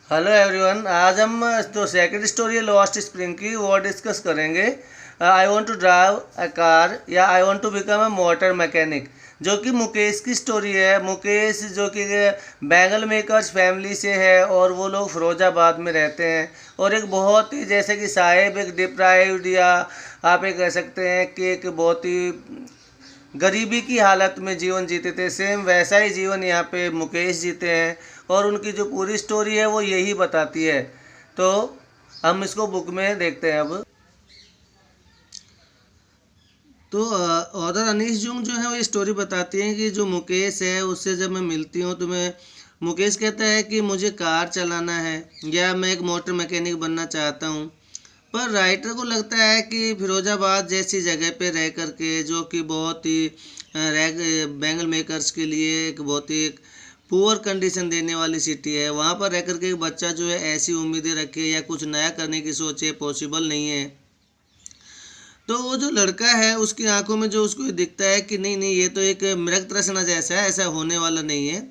Hello everyone. आज हम तो सेकंड स्टोरी है लॉस्ट स्प्रिंग की वो डिस्कस करेंगे। I want to drive a car या I want to become a motor mechanic, जो कि मुकेश की स्टोरी है। मुकेश जो कि बैंगल मेकर्स फैमिली से है और वो लोग फिरोजाबाद में रहते हैं और एक बहुत ही जैसे कि साहेब एक डिप्राइव्ड या आप ये कह सकते हैं कि एक बहुत ही गरीबी की हालत में जीवन जीते थे। सेम वैसा ही जीवन यहाँ पे मुकेश जीते हैं और उनकी जो पूरी स्टोरी है वो यही बताती है। तो हम इसको बुक में देखते हैं अब। तो ऑथर अनीश जूंग जो है वो ये स्टोरी बताती हैं कि जो मुकेश है उससे जब मैं मिलती हूँ तो मैं मुकेश कहता है कि मुझे कार चलाना है या मैं एक मोटर मैकेनिक बनना चाहता हूँ। पर राइटर को लगता है कि फिरोजाबाद जैसी जगह पे रह करके जो कि बहुत ही बैंगल मेकर्स के लिए एक बहुत ही पुअर कंडीशन देने वाली सिटी है, वहाँ पर रह करके एक बच्चा जो है ऐसी उम्मीदें रखे या कुछ नया करने की सोचे पॉसिबल नहीं है। तो वो जो लड़का है उसकी आंखों में जो उसको दिखता है कि नहीं नहीं ये तो एक मृग तृष्णा जैसा है, ऐसा होने वाला नहीं है।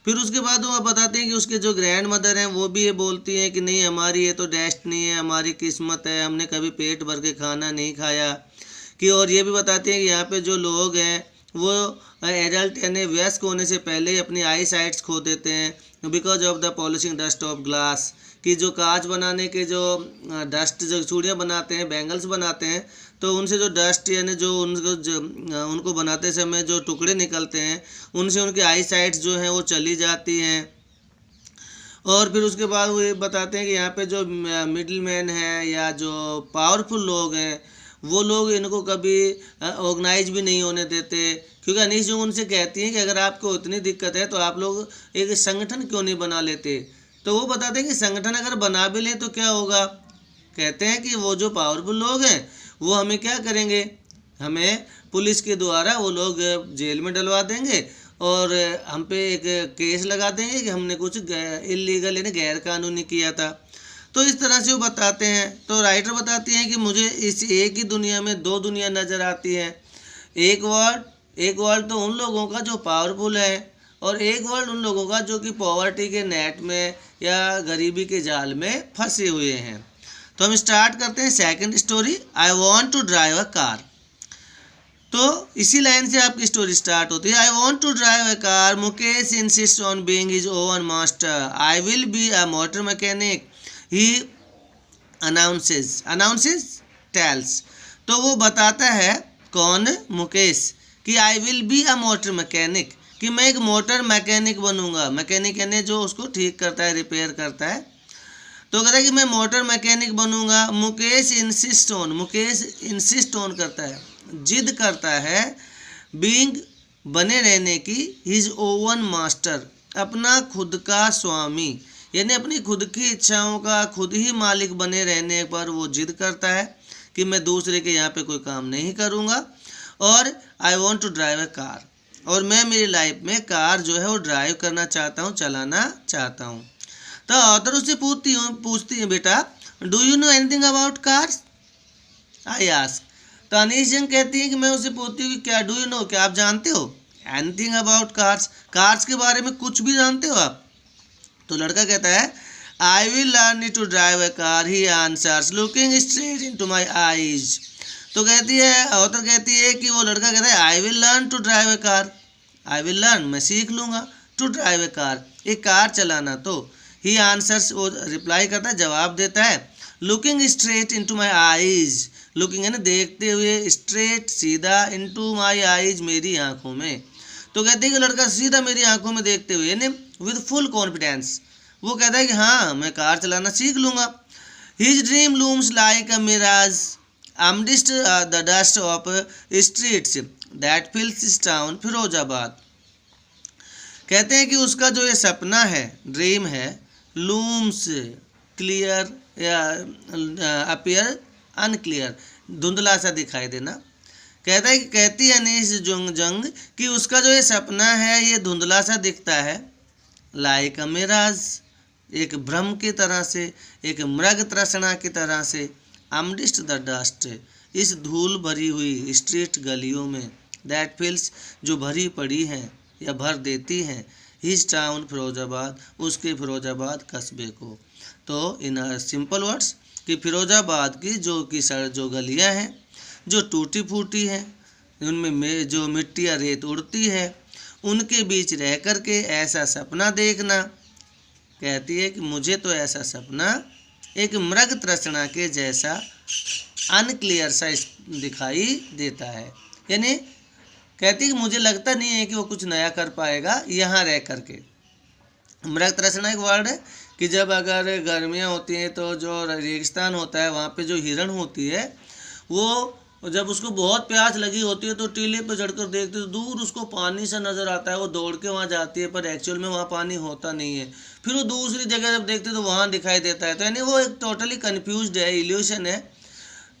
फिर उसके बाद वो बताते हैं कि उसके जो ग्रैंड मदर हैं वो भी ये बोलती हैं कि नहीं हमारी ये तो डेस्टिनी है, हमारी किस्मत है, हमने कभी पेट भर के खाना नहीं खाया। कि और ये भी बताते हैं कि यहाँ पे जो लोग हैं वो एडल्ट यानी वयस्क होने से पहले ही अपनी आई साइट्स खो देते हैं because of the polishing dust of glass. कि जो कांच बनाने के जो डस्ट जो चूड़ियाँ बनाते हैं बैंगल्स बनाते हैं तो उनसे जो डस्ट यानी जो उनको बनाते समय जो टुकड़े निकलते हैं उनसे उनकी आई साइट्स जो हैं वो चली जाती हैं। और फिर उसके बाद वो ये बताते हैं कि यहाँ पे जो मिडिल मैन है या जो पावरफुल लोग हैं वो लोग इनको कभी ऑर्गेनाइज भी नहीं होने देते। क्योंकि अनीश जो उनसे कहती हैं कि अगर आपको इतनी दिक्कत है तो आप लोग एक संगठन क्यों नहीं बना लेते। तो वो बताते हैं कि संगठन अगर बना भी लें तो क्या होगा। कहते हैं कि वो जो पावरफुल लोग हैं वो हमें क्या करेंगे, हमें पुलिस के द्वारा वो लोग जेल में डलवा देंगे और हम पे एक केस लगा देंगे कि हमने कुछ इलीगल यानी गैर कानूनी किया था। तो इस तरह से वो बताते हैं। तो राइटर बताती हैं कि मुझे इस एक ही दुनिया में दो दुनिया नज़र आती है। एक वर्ल्ड तो उन लोगों का जो पावरफुल है और एक वर्ल्ड उन लोगों का जो कि पॉवर्टी के नेट में या गरीबी के जाल में फंसे हुए हैं। तो हम स्टार्ट करते हैं second story, I want to drive a car. तो इसी लाइन से आपकी स्टोरी स्टार्ट होती है। I want to drive a car, Mukesh insist on being his own master, I will be a motor mechanic, he announces tells. तो वो बताता है कौन, मुकेश, कि I will be a motor mechanic, कि मैं एक मोटर मैकेनिक बनूंगा। मैकेनिक यानी जो उसको ठीक करता है, रिपेयर करता है। तो कहता है कि मैं मोटर मैकेनिक बनूंगा। मुकेश इंसिस्ट ऑन करता है, जिद करता है, बीइंग बने रहने की, हिज ओवन मास्टर, अपना खुद का स्वामी, यानी अपनी खुद की इच्छाओं का खुद ही मालिक बने रहने पर वो जिद करता है कि मैं दूसरे के यहाँ पे कोई काम नहीं करूँगा। और I want to drive a car, और मैं मेरी लाइफ में कार जो है वो ड्राइव करना चाहता हूँ, चलाना चाहता हूँ। तो ऑथर उससे पूछती है बेटा do you know anything about cars, I ask. तो अनीश जंग कहती है कि मैं उससे पूछती हूँ कि क्या डू यू नो, क्या आप जानते हो एनीथिंग अबाउट कार्स, कार्स के बारे में कुछ भी जानते हो आप। तो लड़का कहता है I will learn to drive a car, he answers looking straight into my eyes. तो कहती है ऑथर कहती है कि वो लड़का कहता है I will learn to drive a car, I will learn मैं सीख लूँगा, टू ड्राइव अ कार एक कार चलाना। तो ही आंसर्स वो रिप्लाई करता है, जवाब देता है, looking straight into my eyes, looking है ना देखते हुए, स्ट्रेट सीधा, इनटू माय आईज मेरी आंखों में। तो कहते हैं कि लड़का सीधा मेरी आंखों में देखते हुए यानी विद फुल कॉन्फिडेंस वो कहता है कि हाँ मैं कार चलाना सीख लूँगा। His dream looms like a mirage amidst the dust of streets that fills town Firozabad. कहते हैं कि उसका जो ये सपना है, ड्रीम है, लूम्स क्लियर या अपीयर अनक्लियर, धुंधला सा दिखाई देना। कहता है कि कहती है अनीश जंग कि उसका जो ये सपना है ये धुंधला सा दिखता है, लाइक अ मिराज एक भ्रम की तरह से, एक मृग तृष्णा की तरह से, amidst द डस्ट इस धूल भरी हुई स्ट्रीट गलियों में, दैट फिल्स जो भरी पड़ी हैं या भर देती हैं, हिज टाउन फिरोजाबाद, उसके फिरोजाबाद कस्बे को। तो इन सिंपल वर्ड्स कि फिरोजाबाद की जो गलियां हैं जो टूटी फूटी हैं, उनमें जो मिट्टी या रेत उड़ती है, उनके बीच रह कर के ऐसा सपना देखना, कहती है कि मुझे तो ऐसा सपना एक मृग तृष्णा के जैसा अनक्लियर सा दिखाई देता है। यानी कहती है कि मुझे लगता नहीं है कि वो कुछ नया कर पाएगा यहाँ रह कर के। मृग तृष्णा एक वर्ड है कि जब अगर गर्मियाँ होती हैं तो जो रेगिस्तान होता है वहाँ पे जो हिरण होती है वो जब उसको बहुत प्यास लगी होती है तो टीले पर चढ़कर देखते तो दूर उसको पानी सा नज़र आता है, वो दौड़ के वहाँ जाती है पर एक्चुअल में वहाँ पानी होता नहीं है। फिर वो दूसरी जगह जब देखते तो वहाँ दिखाई देता है। तो यानी वो एक टोटली कन्फ्यूज्ड है, इल्यूशन है।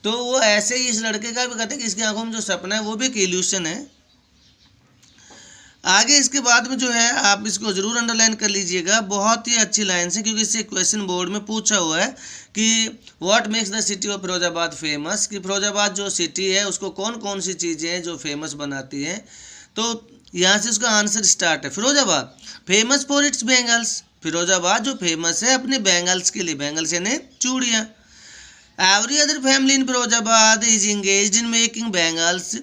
तो वो ऐसे ही इस लड़के का भी कहते हैं कि इसकी आंखों में जो सपना है वो भी एक इल्यूशन है। आगे इसके बाद में जो है आप इसको ज़रूर अंडरलाइन कर लीजिएगा, बहुत ही अच्छी लाइन है क्योंकि इससे क्वेश्चन बोर्ड में पूछा हुआ है कि what makes the city of Firozabad famous, कि फिरोजाबाद जो सिटी है उसको कौन कौन सी चीज़ें हैं जो फेमस बनाती हैं। तो यहाँ से उसका आंसर स्टार्ट है। Firozabad famous for its bangles, Firozabad जो फेमस है अपने बैंगल्स के लिए, बैंगल्स यानी चूड़ियाँ। Every other family in Firozabad is engaged in making bangles.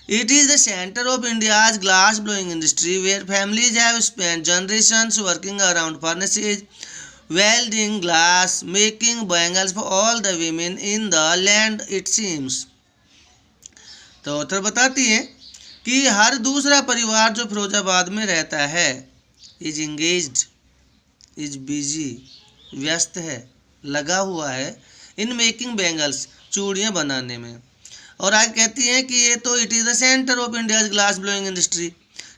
It is the center of India's glass blowing industry where families have spent generations working around furnaces, welding glass, making bangles for all the women in the land it seems। तो author बताती है कि हर दूसरा परिवार जो फिरोजाबाद में रहता है इज इंगेज्ड, इज बिजी, व्यस्त है, लगा हुआ है, इन मेकिंग बैंगल्स, चूड़ियाँ बनाने में। और आगे कहती है कि ये तो it is the centre of India's glass blowing industry,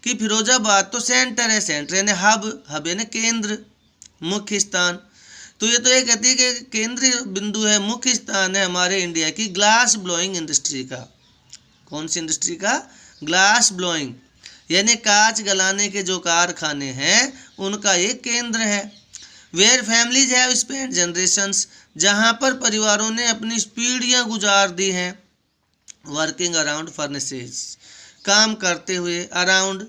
कि फिरोजाबाद तो सेंटर है, सेंटर यानी हब यानी केंद्र, मुख्य स्थान। तो ये तो ये कहती है कि केंद्रीय बिंदु है, मुख्य स्थान है हमारे इंडिया की ग्लास ब्लोइंग इंडस्ट्री का। कौन सी इंडस्ट्री का? ग्लास ब्लोइंग यानी कांच गलाने के जो कारखाने हैं उनका ये केंद्र है। Where families have spent generations, जहाँ पर परिवारों ने अपनी पीढ़ियाँ गुजार दी हैं। वर्किंग अराउंड फर्नेसेस, काम करते हुए, अराउंड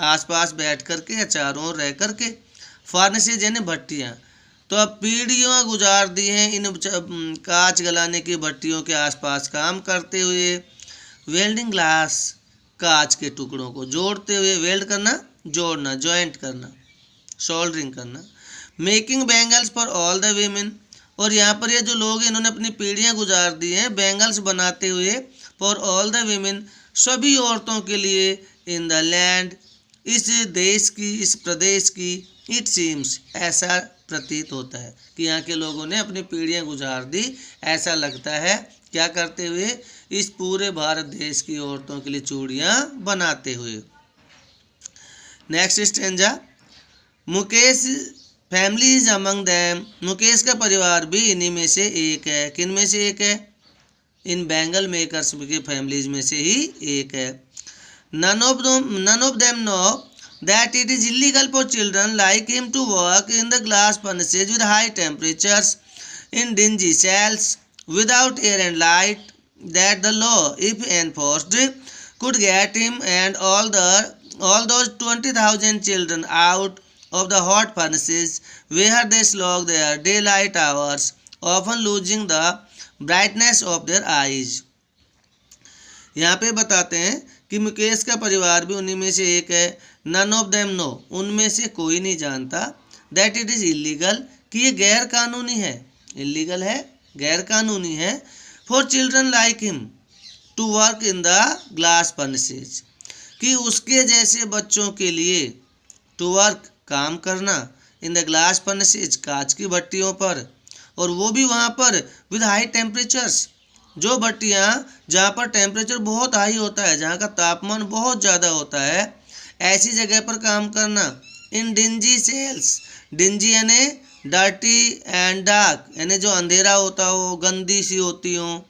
आसपास बैठ करके या चारों ओर रह करके, फर्नेसेस यानी भट्टियाँ। तो अब पीढ़ियाँ गुजार दी हैं इन कांच गलाने की भट्टियों के आसपास काम करते हुए। वेल्डिंग ग्लास, कांच के टुकड़ों को जोड़ते हुए, वेल्ड करना जोड़ना, जॉइंट करना, सोल्डरिंग करना। Making bangles for all the women, और यहाँ पर ये जो लोग इन्होंने अपनी पीढ़ियाँ गुजार दी हैं बैंगल्स बनाते हुए, फॉर ऑल द वीमेन, सभी औरतों के लिए, इन द लैंड, इस देश की, इस प्रदेश की, इट सीम्स, ऐसा प्रतीत होता है कि यहाँ के लोगों ने अपनी पीढ़ियाँ गुजार दी, ऐसा लगता है, क्या करते हुए? इस पूरे भारत देश की औरतों के लिए चूड़ियाँ बनाते हुए। Next stanza, Mukesh family is among them, Mukesh का परिवार भी इन्हीं में से एक है। किन में से एक है? इन बैंगल मेकर्स के फैमिलीज में से ही एक है। None of them know that it is illegal for children like him to work in the glass furnaces with high temperatures in dingy cells without air and light, that the law if enforced could get him and all those 20,000 children out of the hot furnaces where they slog their daylight hours, often losing the brightness of their eyes। यहाँ पे बताते हैं कि मुकेश का परिवार भी उन्हीं में से एक है। नन ऑफ देम नो, उनमें से कोई नहीं जानता, दैट इट इज़ इलीगल, कि ये गैर कानूनी है, इलीगल है, गैर कानूनी है, for children like him to work in the glass furnaces, कि उसके जैसे बच्चों के लिए टू वर्क, काम करना, इन द ग्लास फर्नेसेज, कांच की भट्टियों पर, और वो भी वहाँ पर विद हाई टेम्परेचर्स, जो भट्टियाँ जहाँ पर टेम्परेचर बहुत हाई होता है, जहाँ का तापमान बहुत ज़्यादा होता है, ऐसी जगह पर काम करना। इन डिंजी सेल्स, डिंजी यानी डर्टी एंड डार्क, यानी जो अंधेरा होता हो, गंदी सी होती हो,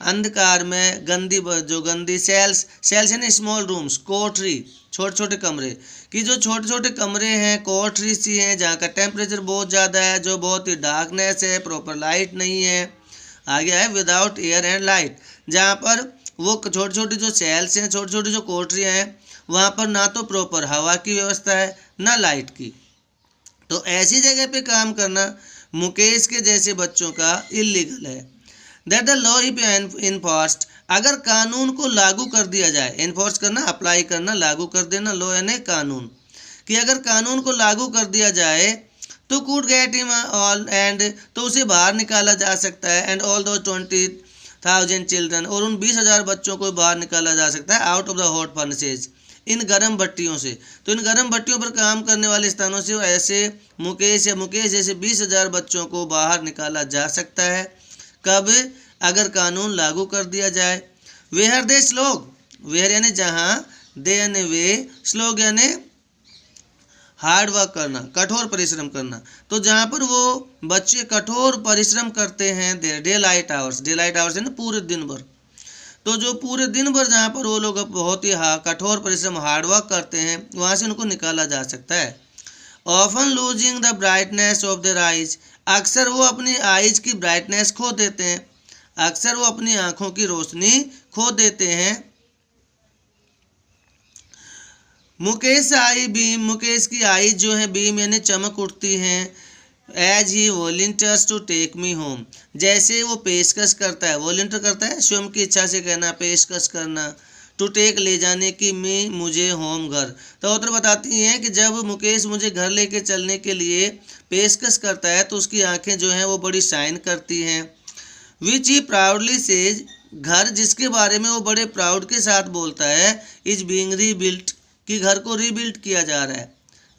अंधकार में गंदी, जो गंदी, सेल्स यानी स्मॉल रूम्स, कोठरी, छोटे छोटे कमरे, कि जो छोटे छोटे कमरे हैं, कोठरी सी हैं, जहाँ का टेम्परेचर बहुत ज़्यादा है, जो बहुत ही डार्कनेस है, प्रॉपर लाइट नहीं है। आगे है विदाउट एयर एंड लाइट, जहाँ पर वो छोटी छोटी जो सेल्स हैं, छोटी छोटी जो कोठरियाँ हैं, वहाँ पर ना तो प्रॉपर हवा की व्यवस्था है, ना लाइट की। तो ऐसी जगह पे काम करना मुकेश के जैसे बच्चों का इलीगल है। That the law if enforced, अगर कानून को लागू कर दिया जाए, इन्फोर्स करना, अप्लाई करना, लागू कर देना, लॉ यानी कानून, कि अगर कानून को लागू कर दिया जाए तो could get him all and, तो उसे बाहर निकाला जा सकता है, एंड ऑल दो 20,000 चिल्ड्रन, और उन 20,000 बच्चों को बाहर निकाला जा सकता है, आउट ऑफ द हॉट फर्नेसेज, इन गर्म भट्टियों से। तो इन गर्म भट्टियों पर काम करने वाले स्थानों से ऐसे मुकेश या मुकेश जैसे 20,000 बच्चों को बाहर निकाला जा सकता है। कब? अगर कानून लागू कर दिया जाए। वेहर दे श्लोक, वेहर यानी जहाँ, दे यानी वे, श्लोक यानी हार्ड वर्क करना, कठोर परिश्रम करना। तो जहाँ पर वो बच्चे कठोर परिश्रम करते हैं, day light hours, day light hours है ना पूरे दिन भर, तो जो पूरे दिन भर जहाँ पर वो लोग बहुत ही कठोर परिश्रम, हार्ड वर्क करते हैं, वहाँ से उनको निकाला जा सकता है। Often losing the brightness of their eyes, अक्सर वो अपनी आइज की ब्राइटनेस खो देते हैं, अक्सर वो अपनी आँखों की रोशनी खो देते हैं। मुकेश आई बीम, मुकेश की आई जो है बीम यानी चमक उठती हैं। As he volunteers to take me home, जैसे वो पेशकश करता है, वॉलंटियर करता है स्वयं की इच्छा से कहना, पेशकश करना, टू टेक ले जाने की, मी मुझे होम घर। तो ऑथर बताती हैं कि जब मुकेश मुझे घर लेके चलने के लिए पेशकश करता है तो उसकी आंखें जो हैं वो बड़ी शाइन करती हैं। विच ही प्राउडली सेज, घर जिसके बारे में वो बड़े प्राउड के साथ बोलता है, इज बीइंग रीबिल्ट, कि घर को रीबिल्ट किया जा रहा है,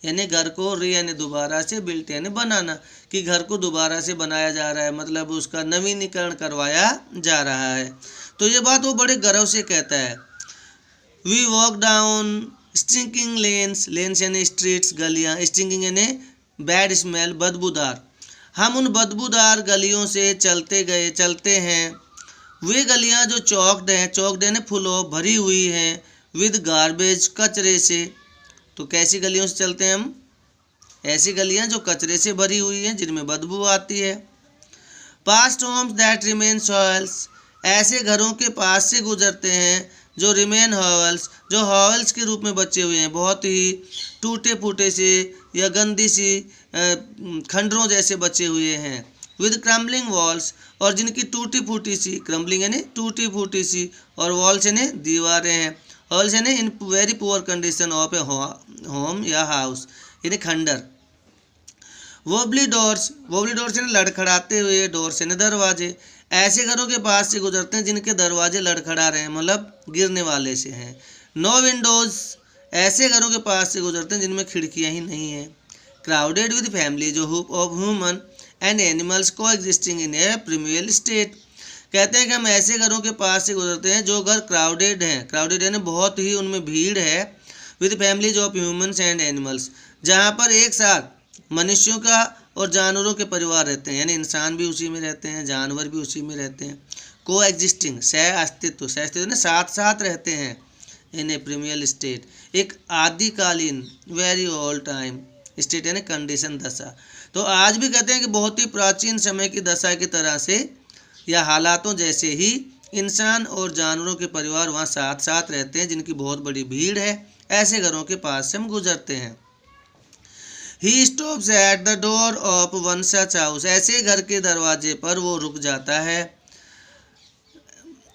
यानी घर को री यानी दोबारा से, बिल्ट यानी बनाना, कि घर को दोबारा से बनाया जा रहा है, मतलब उसका नवीनीकरण करवाया जा रहा है। तो ये बात वो बड़े गर्व से कहता है। We walk down stinking lanes, lanes यानी स्ट्रीट्स, गलियाँ, स्टिंकिंग यानी बैड स्मेल, बदबूदार, हम उन बदबूदार गलियों से चलते हैं। वे गलियाँ जो चौकड हैं, चौकड यानी फुलों भरी हुई हैं, विद गार्बेज, कचरे से। तो कैसी गलियों से चलते हैं हम? ऐसी गलियां जो कचरे से भरी हुई हैं, जिनमें बदबू आती है। Past homes that remain soils, ऐसे घरों के पास से गुजरते हैं जो रिमेन हॉवल्स, जो हॉवल्स के रूप में बचे हुए हैं, बहुत ही टूटे फूटे से या गंदी सी खंडरों जैसे बचे हुए हैं। विद क्रम्बलिंग वॉल्स, और जिनकी टूटी फूटी सी, क्रम्बलिंग यानी टूटी फूटी सी, और वॉल्स यानी दीवारें हैं, हॉल्स यानी in very poor condition of A home या हाउस, यानी खंडर। वोबली डोर्स, वोबली डोर्स यानी लड़खड़ाते हुए, डोर्स यानी दरवाजे, ऐसे घरों के पास से गुजरते हैं जिनके दरवाजे लड़खड़ा रहे हैं, मतलब गिरने वाले से हैं। नो विंडोज, ऐसे घरों के पास से गुजरते हैं जिनमें खिड़कियां ही नहीं हैं। क्राउडेड विद फैमिली जो ऑफ ह्यूमन एंड एनिमल्स को एग्जिस्टिंग इन ए प्रीमियल स्टेट, कहते हैं कि हम ऐसे घरों के पास से गुजरते हैं जो घर क्राउडेड हैं, क्राउडेड यानी बहुत ही उनमें भीड़ है, with families of humans and animals, जहाँ पर एक साथ मनुष्यों का और जानवरों के परिवार रहते हैं, यानी इंसान भी उसी में रहते हैं, जानवर भी उसी में रहते हैं। को एग्जिस्टिंग, सह अस्तित्व, सह अस्तित्व साथ साथ रहते हैं, इन ए प्रीमियल स्टेट, एक आदिकालीन, वेरी ओल्ड टाइम स्टेट यानी कंडीशन, दशा। तो आज भी कहते हैं कि बहुत ही प्राचीन समय की दशा की तरह से या हालातों जैसे ही इंसान और जानवरों के परिवार वहाँ साथ साथ रहते हैं, जिनकी बहुत बड़ी भीड़ है, ऐसे घरों के पास से हम गुजरते हैं। He stops at the door of one such house, ऐसे घर के दरवाजे पर वो रुक जाता है।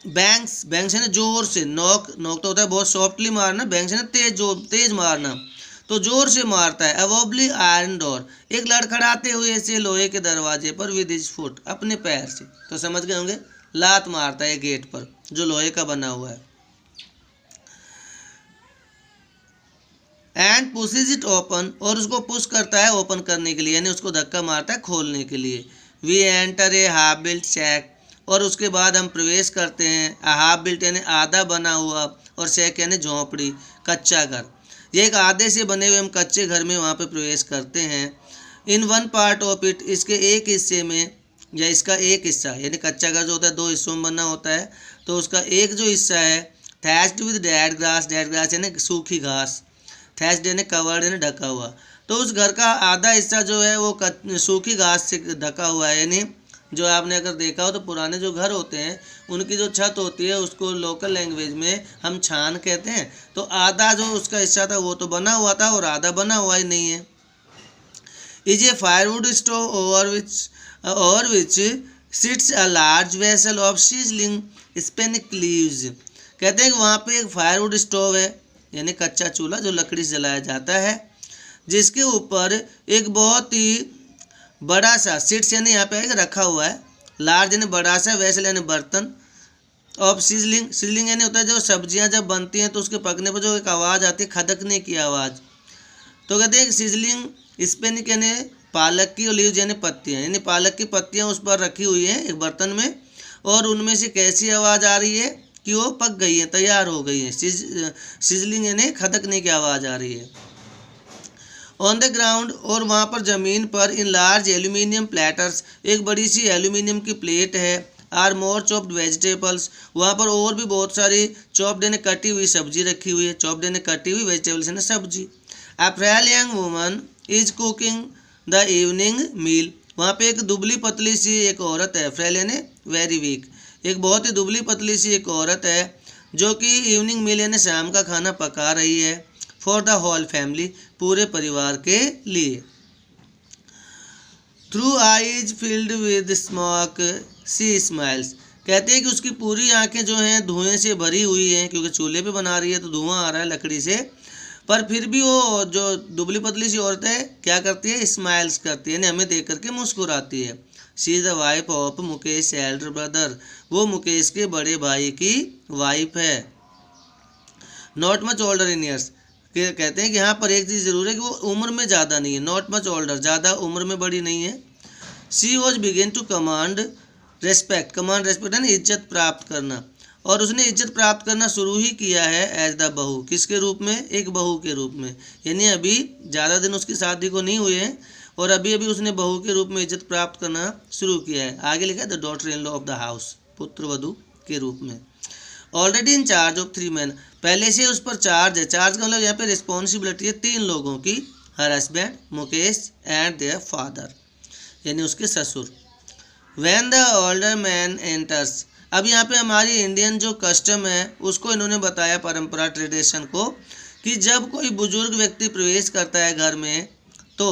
बैंग्स, बैंग्स है ना जोर से, नॉक, नॉक तो होता है बहुत सॉफ्टली मारना, बैंग्स है ना तेज मारना, तो जोर से मारता है। अवोबली आयरन डोर, एक लड़खड़ाते हुए से लोहे के दरवाजे पर, विद हिज फुट, अपने पैर से, तो समझ गए होंगे, लात मारता है गेट पर जो लोहे का बना हुआ है। एंड पुशेज इट ओपन, और उसको पुश करता है ओपन करने के लिए, यानी उसको धक्का मारता है खोलने के लिए। We enter a half built shack, और उसके बाद हम प्रवेश करते हैं, हाफ बिल्ट यानी आधा बना हुआ, और शैक यानी झोंपड़ी, कच्चा घर। ये एक आधे से बने हुए हम कच्चे घर में वहाँ पे प्रवेश करते हैं। In one part of it, इसके एक हिस्से में, या इसका एक हिस्सा, यानी कच्चा घर जो होता है 2 हिस्सों में बना होता है, तो उसका एक जो हिस्सा है, thatched with dead grass, dead grass यानी सूखी घास, थैच्ड यानी कवर्ड यानी ढका हुआ, तो उस घर का आधा हिस्सा जो है वो सूखी घास से ढका हुआ है, यानी जो आपने अगर देखा हो तो पुराने जो घर होते हैं उनकी जो छत होती है उसको लोकल लैंग्वेज में हम छान कहते हैं। तो आधा जो उसका हिस्सा था वो तो बना हुआ था और आधा बना हुआ ही नहीं है। Is a firewood stove over which sits a large vessel of sizzling spinach leaves. कहते हैं कि वहाँ पे एक फायरवुड स्टोव है, यानी कच्चा चूल्हा जो लकड़ी से जलाया जाता है, जिसके ऊपर एक बहुत ही बड़ा सा सिट्स यानी यहाँ पे रखा हुआ है, लार्ज यानी बड़ा सा, वेसल यानी बर्तन, ऑफ सिजलिंग, सिजलिंग यानी होता है जो सब्जियाँ जब बनती हैं तो उसके पकने पर जो एक आवाज़ आती है खदकने की आवाज़। तो कहते हैं सिजलिंग स्पेनिक यानी पालक की, और लीव्स यानी पत्तियाँ, यानी पालक की पत्तियाँ उस पर रखी हुई हैं एक बर्तन में, और उनमें से कैसी आवाज़ आ रही है कि वो पक गई है, तैयार हो गई है। सिजलिंग यानी खदकने की आवाज़ आ रही है। ऑन द ग्राउंड, और वहाँ पर ज़मीन पर, इन लार्ज एल्यूमिनियम प्लेटर्स, एक बड़ी सी एल्यूमिनियम की प्लेट है, आर मोर चॉप्ड वेजिटेबल्स, वहाँ पर और भी बहुत सारी चॉप्ड यानी कटी हुई सब्जी रखी हुई है, चॉप्ड यानी कटी हुई, वेजिटेबल्स यानी सब्जी। A frail young woman is cooking the evening meal, वहाँ पे एक दुबली पतली सी एक औरत है, फ्रेल यानी वेरी वीक, एक बहुत ही दुबली पतली सी एक औरत है जो कि इवनिंग मील यानी शाम का खाना पका रही है, फॉर द होल फैमिली, पूरे परिवार के लिए। Through eyes filled with smoke see smiles, कहते हैं कि उसकी पूरी आंखें जो हैं धुएं से भरी हुई हैं, क्योंकि चूल्हे पे बना रही है तो धुआं आ रहा है लकड़ी से, पर फिर भी वो जो दुबली पतली सी औरत है क्या करती है, स्माइल्स करती है, यानी हमें देख करके मुस्कुराती है। She is the wife of Mukesh Elder brother, वो मुकेश के बड़े भाई की वाइफ है। Not much older in years, कहते हैं कि यहाँ पर एक चीज़ ज़रूर है कि वो उम्र में ज़्यादा नहीं है, नॉट मच ओल्डर, ज़्यादा उम्र में बड़ी नहीं है। She was begin to command respect, command respect यानी इज्जत प्राप्त करना, और उसने इज्जत प्राप्त करना शुरू ही किया है एज द बहू, किसके रूप में, एक बहू के रूप में, यानी अभी ज़्यादा दिन उसकी शादी को नहीं हुए हैं और अभी अभी उसने बहू के रूप में इज्जत प्राप्त करना शुरू किया है। आगे लिखा है the daughter in law of the house, पुत्र वधू के रूप में। Already in charge of 3 men, पहले से उस पर चार्ज है, चार्ज का मतलब यहाँ पे रिस्पॉन्सिबिलिटी है 3 लोगों की, her husband, Mukesh and their father, यानी उसके ससुर। When the older man enters, अब यहाँ पे हमारी इंडियन जो कस्टम है उसको इन्होंने बताया, परंपरा ट्रेडिशन को, कि जब कोई बुजुर्ग व्यक्ति प्रवेश करता है घर में तो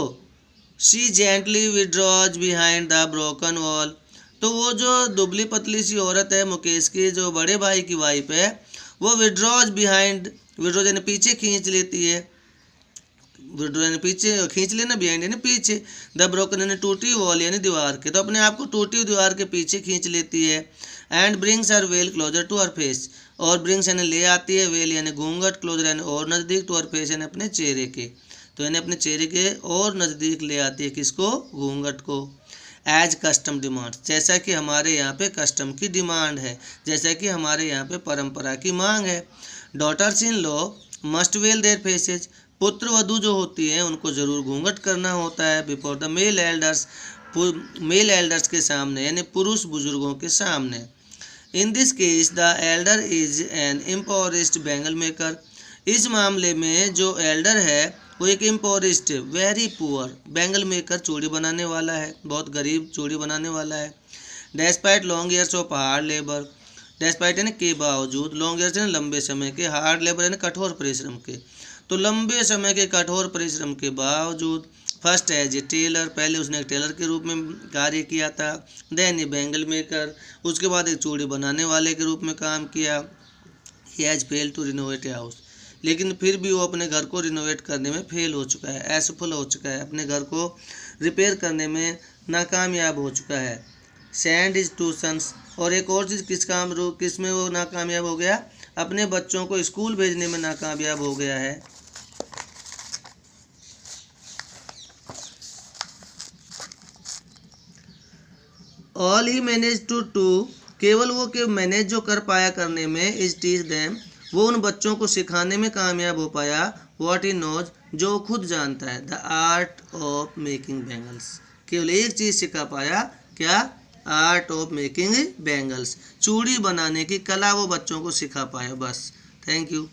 she gently withdraws behind the broken wall, तो वो जो दुबली पतली सी औरत है मुकेश की जो बड़े भाई की वाइफ है, वो विड्रॉज बिहाइंड, विड्रॉज यानी पीछे खींच लेती है, विड्रॉ यानी पीछे खींच लेना, बिहाइंड यानी पीछे, द ब्रोकन यानी टूटी वॉल यानी दीवार के, तो अपने आप को टूटी दीवार के पीछे खींच लेती है। And brings her veil closer to her face, और ब्रिंग्स यानी ले आती है, वेल यानी घूंघट, क्लोजर यानी और नज़दीक, टू हर फेस यानी अपने चेहरे के, तो यानी अपने चेहरे के और नज़दीक ले आती है, किसको, घूंघट को। एज कस्टम डिमांड, जैसा कि हमारे यहाँ पे कस्टम की डिमांड है, जैसा कि हमारे यहाँ पे परंपरा की मांग है। Daughters in law must veil their faces, पुत्र वधू जो होती हैं उनको ज़रूर घूंघट करना होता है, before the male elders, male elders के सामने, यानी पुरुष बुजुर्गों के सामने। In this case the elder is an impoverished bangle maker, इस मामले में जो एल्डर है वो एक impoverished, very poor bangle maker, चूड़ी बनाने वाला है, बहुत गरीब चूड़ी बनाने वाला है। Despite long years of hard labour, despite यानी के बावजूद, लॉन्ग ईयर्स यानी लंबे समय के, हार्ड लेबर यानी कठोर परिश्रम के, तो लंबे समय के कठोर परिश्रम के बावजूद। फर्स्ट एज ए टेलर, पहले उसने एक टेलर के रूप में कार्य किया था, देन ए बैंगल मेकर, उसके बाद एक चूड़ी बनाने वाले के रूप में काम किया। He has fail to renovate a house, लेकिन फिर भी वो अपने घर को रिनोवेट करने में फेल हो चुका है, असफल हो चुका है, अपने घर को रिपेयर करने में नाकामयाब हो चुका है। सेंड इज टू सन्स, और एक और चीज़ किस में वो नाकामयाब हो गया, अपने बच्चों को स्कूल भेजने में नाकामयाब हो गया है। ऑल ही मैनेज टू केवल वो के मैनेज जो कर पाया करने में, इज टीच देम, वो उन बच्चों को सिखाने में कामयाब हो पाया, व्हाट ही नोज, जो खुद जानता है, the art of making bangles, केवल एक चीज़ सिखा पाया, क्या, आर्ट ऑफ मेकिंग बैंगल्स, चूड़ी बनाने की कला वो बच्चों को सिखा पाया, बस। Thank you.